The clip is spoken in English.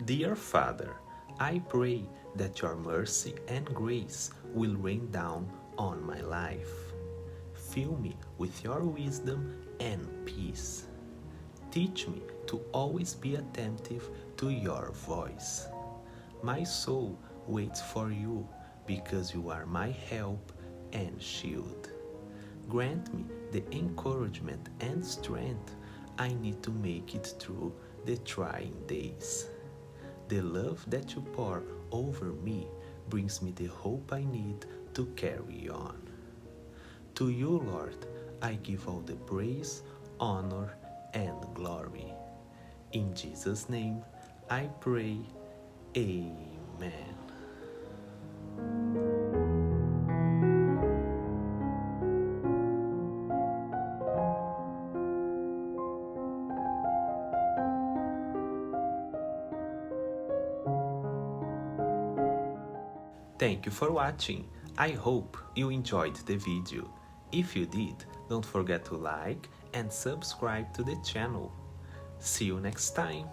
Dear Father, I pray that your mercy and grace will rain down on my life. Fill me with your wisdom and peace. Teach me to always be attentive to your voice. My soul waits for you because you are my help and shield. Grant me the encouragement and strength I need to make it through the trying days. The love that you pour over me brings me the hope I need to carry on. To you, Lord, I give all the praise, honor, and glory. In Jesus' name, I pray. Amen. Thank you for watching. I hope you enjoyed the video. If you did, don't forget to like and subscribe to the channel. See you next time.